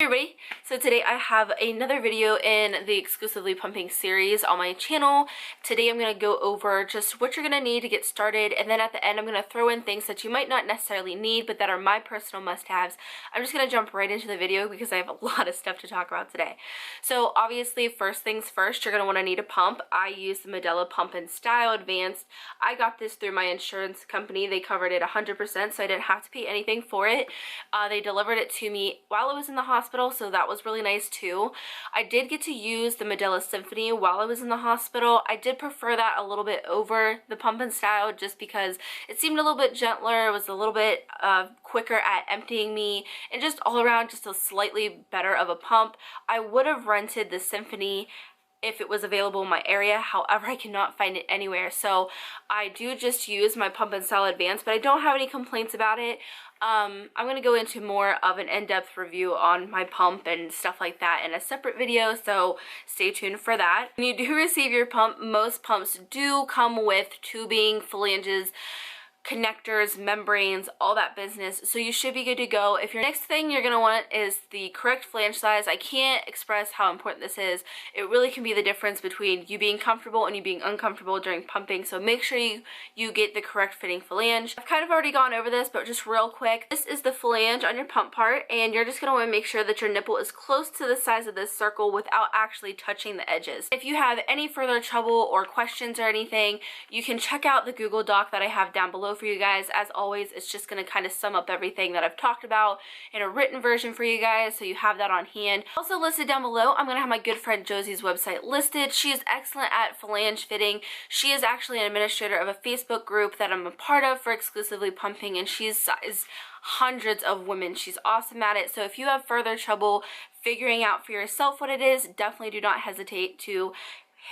Hey everybody, so today I have another video in the exclusively pumping series on my channel. Today I'm going to go over just what you're going to need to get started, and then at the end I'm going to throw in things that you might not necessarily need but that are my personal must-haves. I'm just going to jump right into the video because I have a lot of stuff to talk about today. So obviously, first things first, you're going to want to need a pump. I use the Medela Pump and Style Advanced. I got this through my insurance company. They covered it 100%, so I didn't have to pay anything for it. They delivered it to me while I was in the hospital, so that was really nice too. I did get to use the Medela Symphony while I was in the hospital. I did prefer that a little bit over the Pump and Style just because it seemed a little bit gentler. It was a little bit quicker at emptying me, and just all around just a slightly better of a pump. I would have rented the Symphony if it was available in my area. However, I cannot find it anywhere, so I do just use my Pump and Style Advanced, but I don't have any complaints about it. I'm going to go into more of an in-depth review on my pump and stuff like that in a separate video, so stay tuned for that. When you do receive your pump, most pumps do come with tubing, flanges, connectors, membranes, all that business, so you should be good to go. If your next thing you're going to want is the correct flange size, I can't express how important this is. It really can be the difference between you being comfortable and you being uncomfortable during pumping, so make sure you get the correct fitting flange. I've kind of already gone over this, but just real quick, this is the flange on your pump part, and you're just going to want to make sure that your nipple is close to the size of this circle without actually touching the edges. If you have any further trouble or questions or anything, you can check out the Google Doc that I have down below for you guys. As always, it's just going to kind of sum up everything that I've talked about in a written version for you guys, so you have that on hand. Also listed down below, I'm going to have my good friend Josie's website listed. She is excellent at flange fitting. She is actually an administrator of a Facebook group that I'm a part of for exclusively pumping, and she's hundreds of women. She's awesome at it, so if you have further trouble figuring out for yourself what it is, definitely do not hesitate to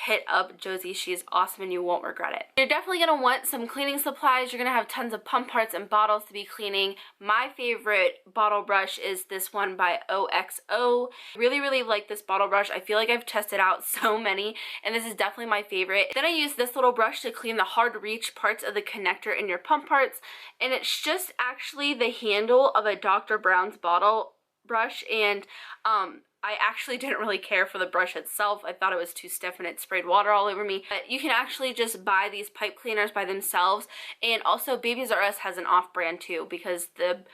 hit up Josie. She is awesome and you won't regret it. You're definitely going to want some cleaning supplies. You're going to have tons of pump parts and bottles to be cleaning. My favorite bottle brush is this one by OXO. Really like this bottle brush. I feel like I've tested out so many, and this is definitely my favorite. Then I use this little brush to clean the hard to reach parts of the connector in your pump parts, and it's just actually the handle of a Dr. Brown's bottle brush, and I actually didn't really care for the brush itself. I thought it was too stiff and it sprayed water all over me. But you can actually just buy these pipe cleaners by themselves, and also Babies R Us has an off-brand too, because the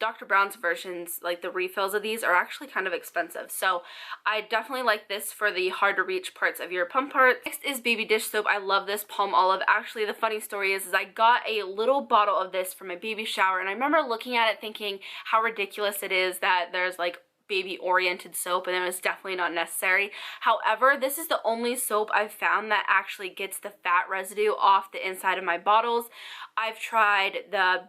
Dr. Brown's versions, like the refills of these, are actually kind of expensive. So I definitely like this for the hard to reach parts of your pump part. Next is baby dish soap. I love this Palm Olive. Actually, the funny story is I got a little bottle of this for my baby shower, and I remember looking at it thinking how ridiculous it is that there's like baby oriented soap, and it was definitely not necessary. However, this is the only soap I've found that actually gets the fat residue off the inside of my bottles. I've tried the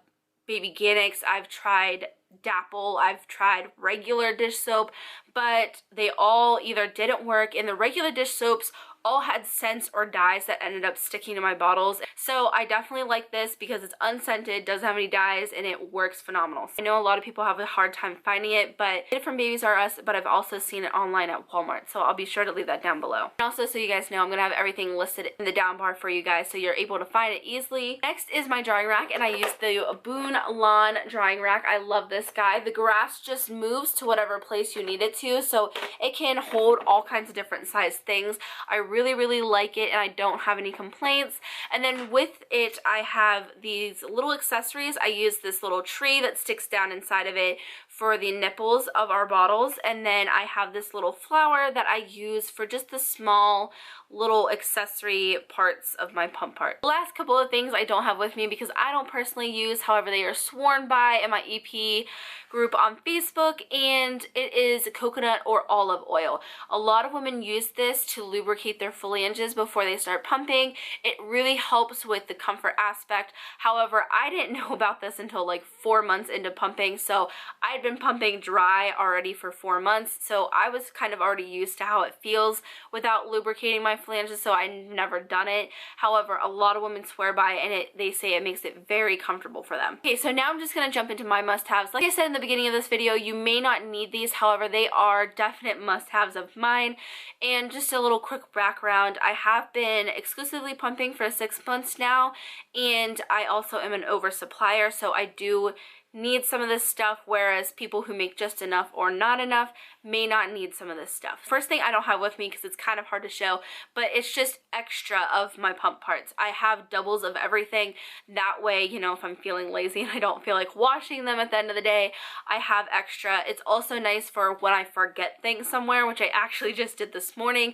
Baby Organics, I've tried Dapple, I've tried regular dish soap, but they all either didn't work, and the regular dish soaps all had scents or dyes that ended up sticking to my bottles. So I definitely like this because it's unscented, doesn't have any dyes, and it works phenomenal. I know a lot of people have a hard time finding it, but I get it from Babies R Us, but I've also seen it online at Walmart, so I'll be sure to leave that down below. And also, so you guys know, I'm going to have everything listed in the down bar for you guys so you're able to find it easily. Next is my drying rack, and I use the Boon Lawn drying rack. I love this guy. The grass just moves to whatever place you need it to, so it can hold all kinds of different size things. I really like it, and I don't have any complaints. And then with it, I have these little accessories. I use this little tree that sticks down inside of it for the nipples of our bottles, and then I have this little flower that I use for just the small little accessory parts of my pump part. The last couple of things I don't have with me because I don't personally use, however they are sworn by in my EP group on Facebook, and it is coconut or olive oil. A lot of women use this to lubricate their flanges before they start pumping. It really helps with the comfort aspect. However, I didn't know about this until like 4 months into pumping, so I'd been pumping dry already for 4 months, so I was kind of already used to how it feels without lubricating my flanges, so I've never done it. However, a lot of women swear by it, and they say it makes it very comfortable for them. Okay, so now I'm just going to jump into my must-haves. Like I said in the beginning of this video, you may not need these, however, they are definite must-haves of mine. And just a little quick background, I have been exclusively pumping for 6 months now, and I also am an oversupplier, so I do need some of this stuff, whereas people who make just enough or not enough may not need some of this stuff. First thing I don't have with me because it's kind of hard to show, but it's just extra of my pump parts. I have doubles of everything. That way, you know, if I'm feeling lazy and I don't feel like washing them at the end of the day, I have extra. It's also nice for when I forget things somewhere, which I actually just did this morning.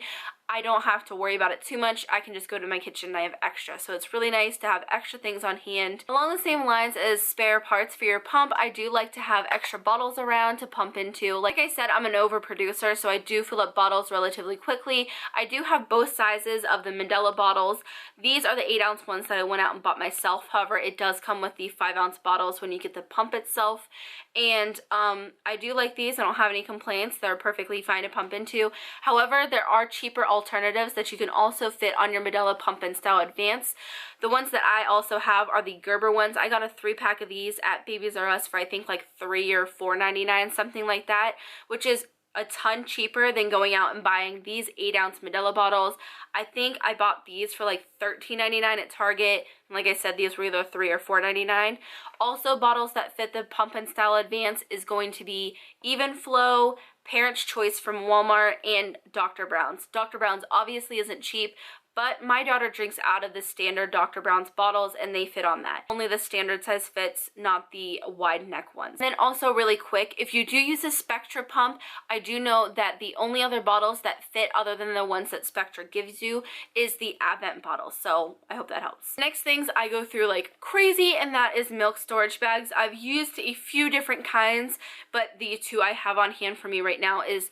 I don't have to worry about it too much. I can just go to my kitchen and I have extra. So it's really nice to have extra things on hand. Along the same lines as spare parts for your pump, I do like to have extra bottles around to pump into. Like I said, I'm an overproducer, so I do fill up bottles relatively quickly. I do have both sizes of the Medela bottles. These are the 8-ounce ones that I went out and bought myself. However, it does come with the 5-ounce bottles when you get the pump itself. And I do like these. I don't have any complaints. They're perfectly fine to pump into. However, there are cheaper alternatives that you can also fit on your Medela Pump and Style Advance. The ones that I also have are the Gerber ones. I got a 3-pack of these at Babies R Us for I think like $3 or $4.99, something like that, which is a ton cheaper than going out and buying these 8-ounce Medela bottles. I think I bought these for like $13.99 at Target. And like I said, these were either $3 or $4.99. Also, bottles that fit the Pump and Style Advance is going to be Even Flow, Parents' Choice from Walmart, and Dr. Brown's. Dr. Brown's obviously isn't cheap, but my daughter drinks out of the standard Dr. Brown's bottles and they fit on that. Only the standard size fits, not the wide neck ones. And then also really quick, if you do use a Spectra pump, I do know that the only other bottles that fit other than the ones that Spectra gives you is the Advent bottle. So I hope that helps. Next things I go through like crazy, and that is milk storage bags. I've used a few different kinds, but the two I have on hand for me right now is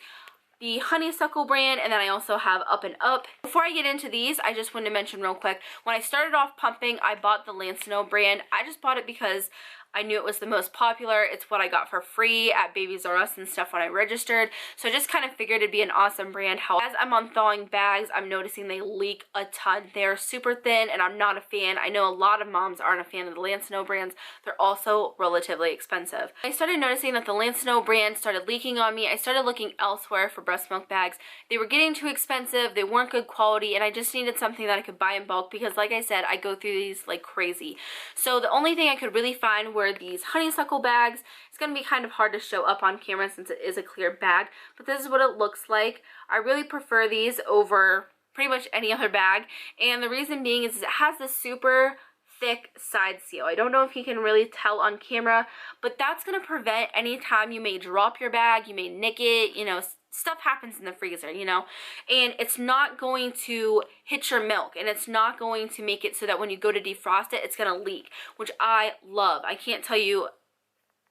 the Honeysuckle brand, and then I also have Up and Up. Before I get into these, I just wanted to mention real quick, when I started off pumping, I bought the Lancino brand. I just bought it because I knew it was the most popular. It's what I got for free at Babies R Us and stuff when I registered. So I just kind of figured it'd be an awesome brand. How as I'm unthawing bags, I'm noticing they leak a ton. They're super thin and I'm not a fan. I know a lot of moms aren't a fan of the Lancino brands. They're also relatively expensive. I started noticing that the Lancino brand started leaking on me. I started looking elsewhere for breast milk bags. They were getting too expensive. They weren't good quality, and I just needed something that I could buy in bulk because, like I said, I go through these like crazy. So the only thing I could really find were these Honeysuckle bags. It's going to be kind of hard to show up on camera since it is a clear bag, but this is what it looks like. I really prefer these over pretty much any other bag, and the reason being is it has this super thick side seal. I don't know if you can really tell on camera, but that's going to prevent any time you may drop your bag, you may nick it, you know, stuff happens in the freezer, you know, and it's not going to hit your milk, and it's not going to make it so that when you go to defrost it, it's going to leak, which I love. I can't tell you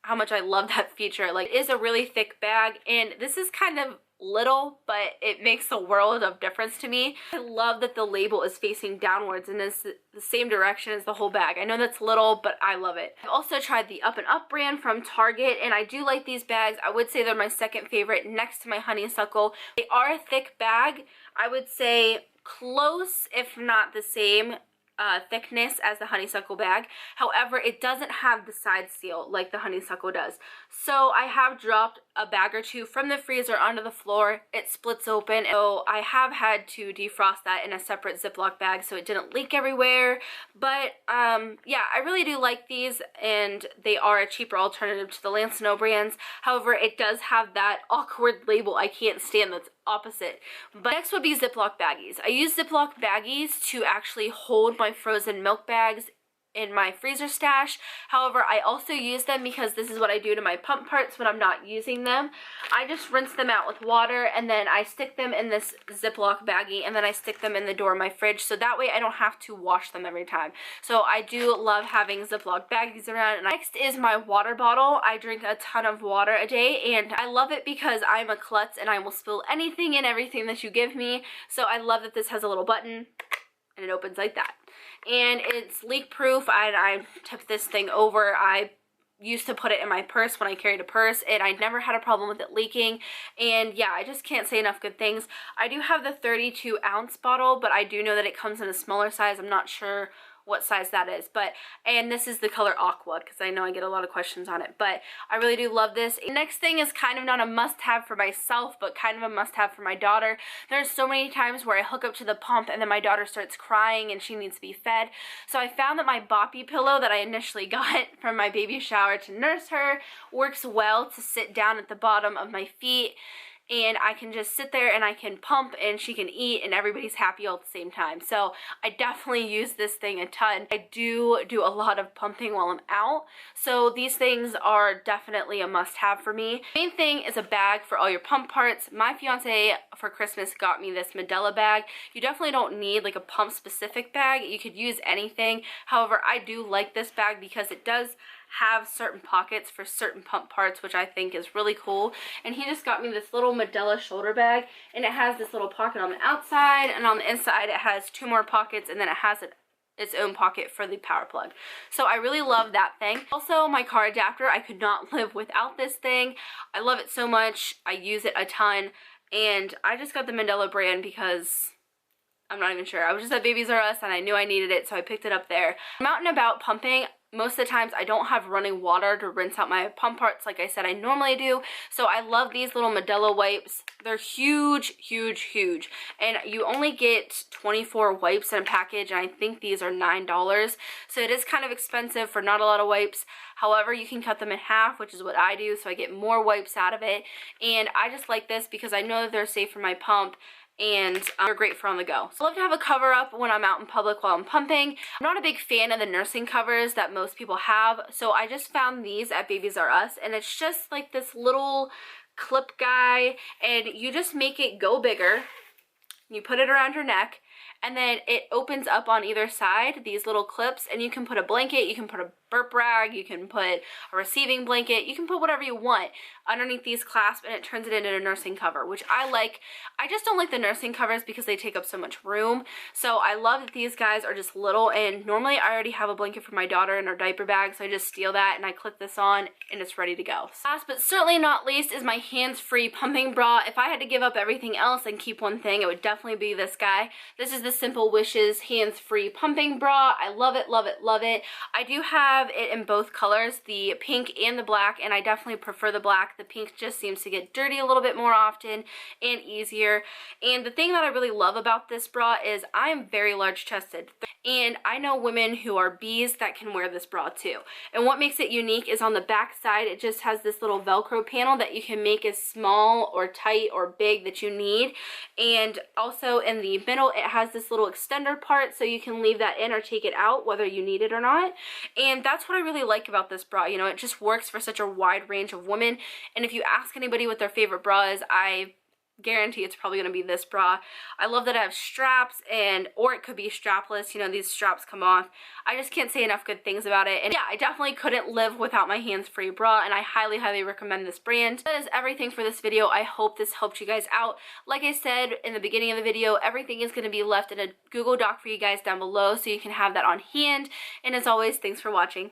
how much I love that feature. Like, it is a really thick bag, and this is kind of little, but it makes a world of difference to me. I love that the label is facing downwards and is the same direction as the whole bag. I know that's little, but I love it. I've also tried the Up and Up brand from Target, and I do like these bags. I would say they're my second favorite next to my Honeysuckle. They are a thick bag. I would say close, if not the same, thickness as the Honeysuckle bag. However, it doesn't have the side seal like the Honeysuckle does. So I have dropped a bag or two from the freezer onto the floor. It splits open, so I have had to defrost that in a separate Ziploc bag so it didn't leak everywhere. But yeah, I really do like these, and they are a cheaper alternative to the Lancino brands. However, it does have that awkward label I can't stand that's opposite. But next would be Ziploc baggies. I use Ziploc baggies to actually hold my frozen milk bags in my freezer stash. However, I also use them because this is what I do to my pump parts when I'm not using them. I just rinse them out with water, and then I stick them in this Ziploc baggie, and then I stick them in the door of my fridge, so that way I don't have to wash them every time. So I do love having Ziploc baggies around. And next is my water bottle. I drink a ton of water a day, and I love it because I'm a klutz and I will spill anything and everything that you give me. So I love that this has a little button and it opens like that. And it's leak proof. I tip this thing over. I used to put it in my purse when I carried a purse, and I never had a problem with it leaking. And yeah, I just can't say enough good things. I do have the 32-ounce bottle, but I do know that it comes in a smaller size. I'm not sure what size that is, and this is the color Aqua, because I know I get a lot of questions on it, but I really do love this. The next thing is kind of not a must-have for myself, but kind of a must-have for my daughter. There's so many times where I hook up to the pump and then my daughter starts crying and she needs to be fed, so I found that my boppy pillow that I initially got from my baby shower to nurse her works well to sit down at the bottom of my feet, and I can just sit there and I can pump and she can eat and everybody's happy all at the same time. So I definitely use this thing a ton. I do a lot of pumping while I'm out, so these things are definitely a must-have for me. Main thing is a bag for all your pump parts. My fiance for Christmas got me this Medela bag. You definitely don't need like a pump specific bag. You could use anything. However, I do like this bag because it does have certain pockets for certain pump parts, which I think is really cool. And he just got me this little Medela shoulder bag, and it has this little pocket on the outside, and on the inside it has 2 more pockets, and then it has its own pocket for the power plug. So I really love that thing. Also, my car adapter, I could not live without this thing. I love it so much. I use it a ton, and I just got the Medela brand because I'm not even sure. I was just at Babies R Us and I knew I needed it, so I picked it up there. I'm out and about pumping. Most of the times I don't have running water to rinse out my pump parts like I said I normally do, so I love these little Medela wipes. They're huge, huge, huge, and you only get 24 wipes in a package, and I think these are $9, so it is kind of expensive for not a lot of wipes. However, you can cut them in half, which is what I do, so I get more wipes out of it, and I just like this because I know that they're safe for my pump, and they're great for on the go. So I love to have a cover up when I'm out in public while I'm pumping. I'm not a big fan of the nursing covers that most people have, so I just found these at Babies R Us, and it's just like this little clip guy, and you just make it go bigger. You put it around your neck, and then it opens up on either side, these little clips, and you can put a blanket, you can put a burp rag, you can put a receiving blanket, you can put whatever you want underneath these clasps, and it turns it into a nursing cover, which I like. I just don't like the nursing covers because they take up so much room, so I love that these guys are just little, and normally I already have a blanket for my daughter in her diaper bag, so I just steal that and I clip this on and it's ready to go. Last but certainly not least is my hands-free pumping bra. If I had to give up everything else and keep one thing, it would definitely be this guy. This is the Simple Wishes hands-free pumping bra. I love it, love it, love it. I do have it in both colors, the pink and the black, and I definitely prefer the black. The pink just seems to get dirty a little bit more often and easier. And the thing that I really love about this bra is I am very large chested, and I know women who are Bs that can wear this bra too. And what makes it unique is on the back side it just has this little Velcro panel that you can make as small or tight or big that you need, and also in the middle it has this little extender part so you can leave that in or take it out whether you need it or not. And that's what I really like about this bra. You know, it just works for such a wide range of women, and if you ask anybody what their favorite bra is, I guarantee it's probably going to be this bra. I love that I have straps, or it could be strapless. You know, these straps come off. I just can't say enough good things about it. And yeah, I definitely couldn't live without my hands-free bra, and I highly, highly recommend this brand. That is everything for this video. I hope this helped you guys out. Like I said in the beginning of the video, everything is going to be left in a Google Doc for you guys down below, so you can have that on hand. And as always, thanks for watching.